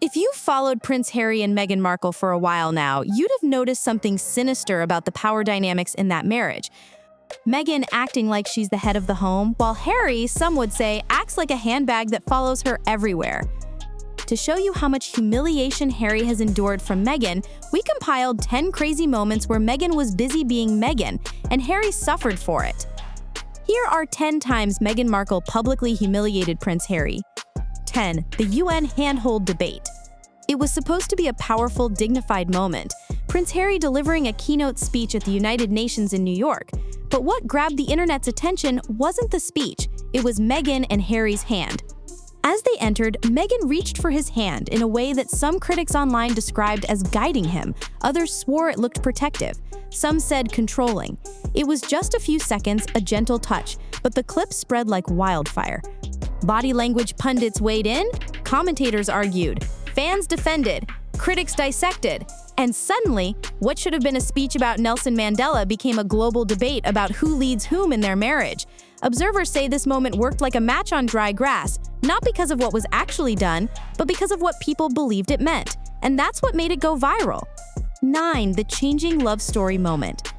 If you've followed Prince Harry and Meghan Markle for a while now, you'd have noticed something sinister about the power dynamics in that marriage. Meghan acting like she's the head of the home, while Harry, some would say, acts like a handbag that follows her everywhere. To show you how much humiliation Harry has endured from Meghan, we compiled 10 crazy moments where Meghan was busy being Meghan, and Harry suffered for it. Here are 10 times Meghan Markle publicly humiliated Prince Harry. 10. The UN handhold debate. It was supposed to be a powerful, dignified moment, Prince Harry delivering a keynote speech at the United Nations in New York. But what grabbed the internet's attention wasn't the speech, it was Meghan and Harry's hand. As they entered, Meghan reached for his hand in a way that some critics online described as guiding him. Others swore it looked protective. Some said controlling. It was just a few seconds, a gentle touch, but the clip spread like wildfire. Body language pundits weighed in, commentators argued, fans defended, critics dissected, and suddenly, what should have been a speech about Nelson Mandela became a global debate about who leads whom in their marriage. Observers say this moment worked like a match on dry grass, not because of what was actually done, but because of what people believed it meant. And that's what made it go viral. 9. The changing love story moment.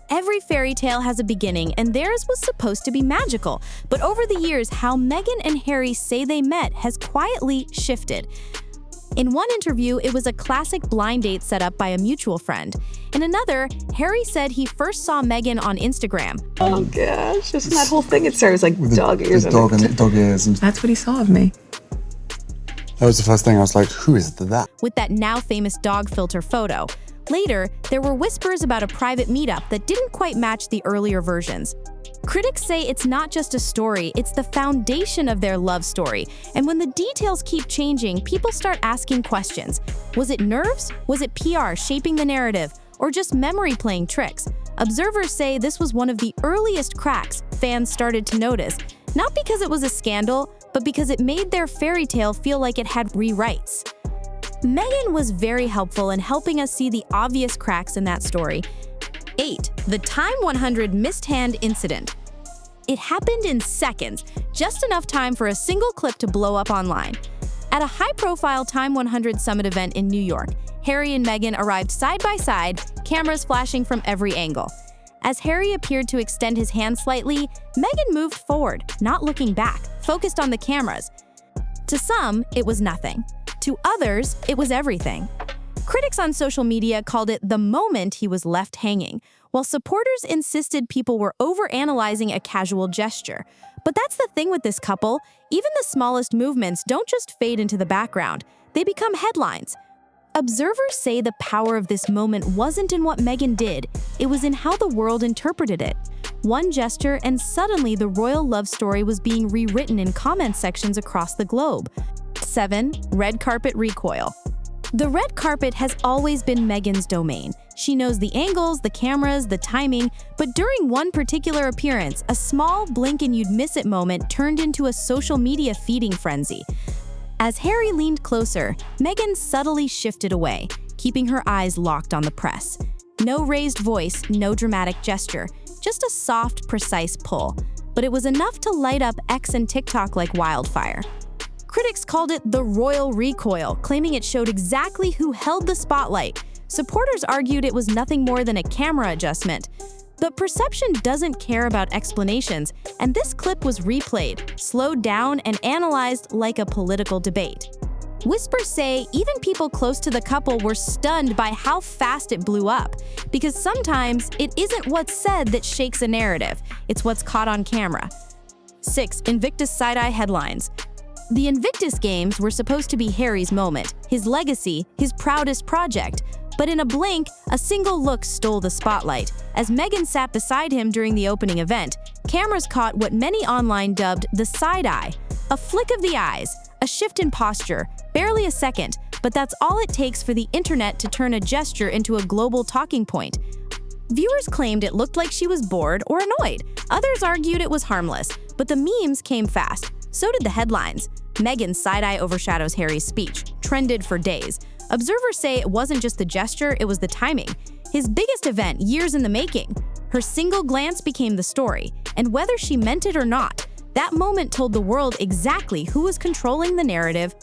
Every fairy tale has a beginning, and theirs was supposed to be magical. But over the years, how Meghan and Harry say they met has quietly shifted. In one interview, it was a classic blind date set up by a mutual friend. In another, Harry said he first saw Meghan on Instagram. Oh gosh, just that whole thing it starts like dog ears. Dog ears. And that's what he saw of me. that was the first thing I was like, who is that? With that now famous dog filter photo. Later, there were whispers about a private meetup that didn't quite match the earlier versions. Critics say it's not just a story, it's the foundation of their love story. And when the details keep changing, people start asking questions. Was it nerves? Was it PR shaping the narrative? Or just memory playing tricks? Observers say this was one of the earliest cracks fans started to notice, not because it was a scandal, but because it made their fairy tale feel like it had rewrites. Meghan was very helpful in helping us see the obvious cracks in that story. 8. The Time 100 missed hand incident. It happened in seconds, just enough time for a single clip to blow up online. At a high-profile Time 100 summit event in New York, Harry and Meghan arrived side by side, cameras flashing from every angle. As Harry appeared to extend his hand slightly, Meghan moved forward, not looking back, focused on the cameras. To some, it was nothing. To others, it was everything. Critics on social media called it the moment he was left hanging, while supporters insisted people were overanalyzing a casual gesture. But that's the thing with this couple, even the smallest movements don't just fade into the background, they become headlines. Observers say the power of this moment wasn't in what Meghan did, it was in how the world interpreted it. One gesture and suddenly the royal love story was being rewritten in comment sections across the globe. 7. Red carpet recoil. The red carpet has always been Meghan's domain. She knows the angles, the cameras, the timing, but during one particular appearance, a small blink and you'd miss it moment turned into a social media feeding frenzy. As Harry leaned closer, Meghan subtly shifted away, keeping her eyes locked on the press. No raised voice, no dramatic gesture, just a soft, precise pull. But it was enough to light up X and TikTok like wildfire. Critics called it the royal recoil, claiming it showed exactly who held the spotlight. Supporters argued it was nothing more than a camera adjustment. But perception doesn't care about explanations, and this clip was replayed, slowed down, and analyzed like a political debate. Whispers say even people close to the couple were stunned by how fast it blew up, because sometimes it isn't what's said that shakes a narrative, it's what's caught on camera. 6. Invictus side-eye headlines. The Invictus Games were supposed to be Harry's moment, his legacy, his proudest project. But in a blink, a single look stole the spotlight. As Meghan sat beside him during the opening event, cameras caught what many online dubbed the side eye. A flick of the eyes, a shift in posture, barely a second, but that's all it takes for the internet to turn a gesture into a global talking point. Viewers claimed it looked like she was bored or annoyed. Others argued it was harmless, but the memes came fast. So did the headlines. Meghan's side-eye overshadows Harry's speech, trended for days. Observers say it wasn't just the gesture, it was the timing. His biggest event, years in the making. Her single glance became the story, and whether she meant it or not, that moment told the world exactly who was controlling the narrative.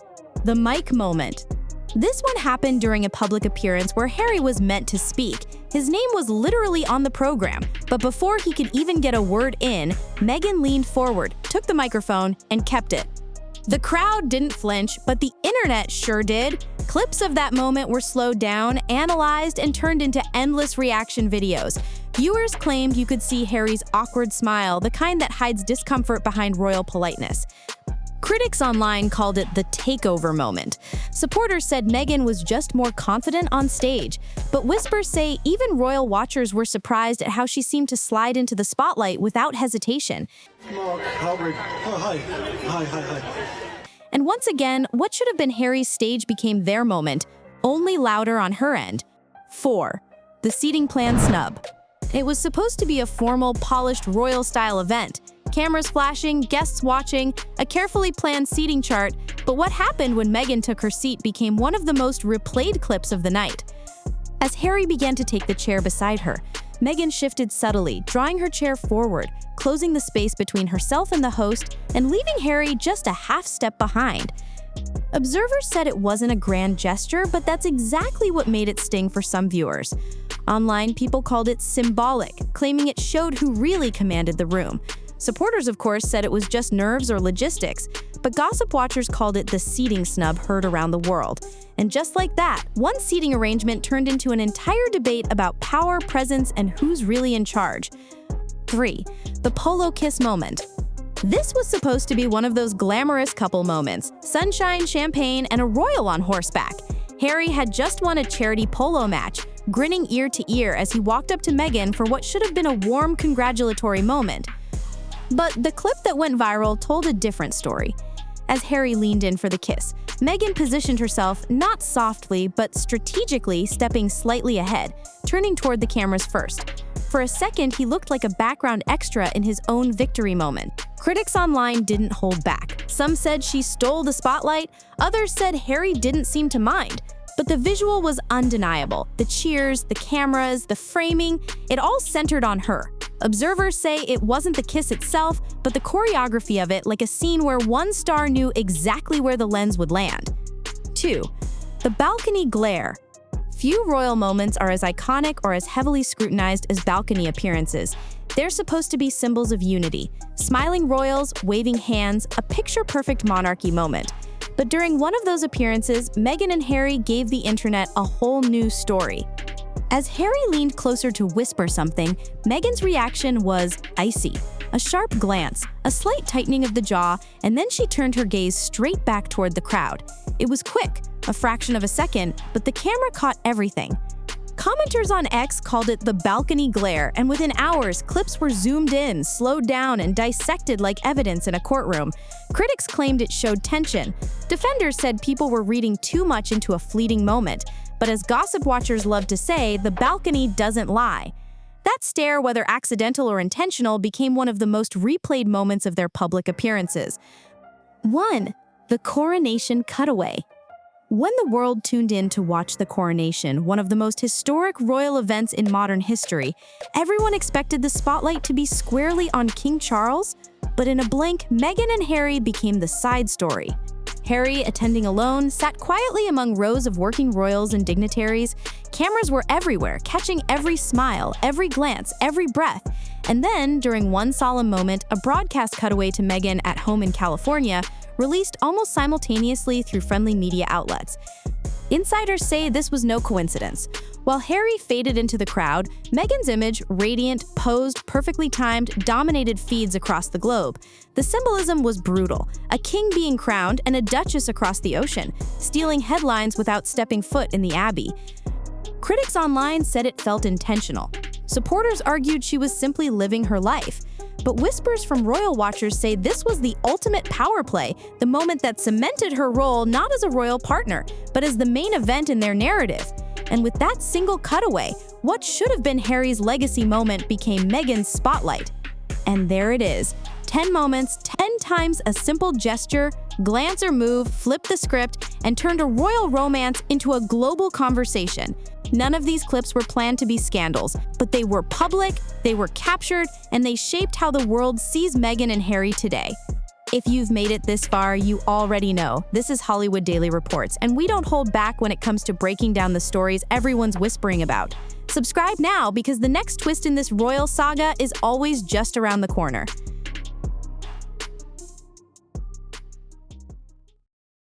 The mic moment. This one happened during a public appearance where Harry was meant to speak. His name was literally on the program, but before he could even get a word in, Meghan leaned forward, took the microphone, and kept it. The crowd didn't flinch, but the internet sure did. Clips of that moment were slowed down, analyzed, and turned into endless reaction videos. Viewers claimed you could see Harry's awkward smile, the kind that hides discomfort behind royal politeness. Critics online called it the takeover moment. Supporters said Meghan was just more confident on stage, but whispers say even royal watchers were surprised at how she seemed to slide into the spotlight without hesitation. Mark, Howard. Oh, hi. And once again, what should have been Harry's stage became their moment, only louder on her end. 4. The seating plan snub. It was supposed to be a formal, polished, royal-style event. Cameras flashing, guests watching, a carefully planned seating chart, but what happened when Meghan took her seat became one of the most replayed clips of the night. As Harry began to take the chair beside her, Meghan shifted subtly, drawing her chair forward, closing the space between herself and the host, and leaving Harry just a half step behind. Observers said it wasn't a grand gesture, but that's exactly what made it sting for some viewers. Online, people called it symbolic, claiming it showed who really commanded the room. Supporters, of course, said it was just nerves or logistics, but gossip watchers called it the seating snub heard around the world. And just like that, one seating arrangement turned into an entire debate about power, presence, and who's really in charge. 3. The polo kiss moment. This was supposed to be one of those glamorous couple moments, sunshine, champagne, and a royal on horseback. Harry had just won a charity polo match, grinning ear to ear as he walked up to Meghan for what should have been a warm, congratulatory moment. But the clip that went viral told a different story. As Harry leaned in for the kiss, Meghan positioned herself not softly but strategically, stepping slightly ahead, turning toward the cameras first. For a second, he looked like a background extra in his own victory moment. Critics online didn't hold back. Some said she stole the spotlight, others said Harry didn't seem to mind. But the visual was undeniable. The cheers, the cameras, the framing, it all centered on her. Observers say it wasn't the kiss itself, but the choreography of it, like a scene where one star knew exactly where the lens would land. 2. The balcony glare. Few royal moments are as iconic or as heavily scrutinized as balcony appearances. They're supposed to be symbols of unity. Smiling royals, waving hands, a picture-perfect monarchy moment. But during one of those appearances, Meghan and Harry gave the internet a whole new story. As Harry leaned closer to whisper something, Meghan's reaction was icy. A sharp glance, a slight tightening of the jaw, and then she turned her gaze straight back toward the crowd. It was quick, a fraction of a second, but the camera caught everything. Commenters on X called it the balcony glare, and within hours, clips were zoomed in, slowed down, and dissected like evidence in a courtroom. Critics claimed it showed tension. Defenders said people were reading too much into a fleeting moment. But as gossip watchers love to say, the balcony doesn't lie. That stare, whether accidental or intentional, became one of the most replayed moments of their public appearances. 1. The coronation cutaway. When the world tuned in to watch the coronation, one of the most historic royal events in modern history, everyone expected the spotlight to be squarely on King Charles. But in a blink, Meghan and Harry became the side story. Harry, attending alone, sat quietly among rows of working royals and dignitaries. Cameras were everywhere, catching every smile, every glance, every breath. And then, during one solemn moment, a broadcast cutaway to Meghan at home in California, released almost simultaneously through friendly media outlets. Insiders say this was no coincidence. While Harry faded into the crowd, Meghan's image, radiant, posed, perfectly timed, dominated feeds across the globe. The symbolism was brutal, a king being crowned and a duchess across the ocean, stealing headlines without stepping foot in the Abbey. Critics online said it felt intentional. Supporters argued she was simply living her life. But whispers from royal watchers say this was the ultimate power play, the moment that cemented her role not as a royal partner, but as the main event in their narrative. And with that single cutaway, what should have been Harry's legacy moment became Meghan's spotlight. And there it is. 10 moments, 10 times a simple gesture, glance or move, flipped the script, and turned a royal romance into a global conversation. None of these clips were planned to be scandals, but they were public, they were captured, and they shaped how the world sees Meghan and Harry today. If you've made it this far, you already know. This is Hollywood Daily Reports, and we don't hold back when it comes to breaking down the stories everyone's whispering about. Subscribe now because the next twist in this royal saga is always just around the corner.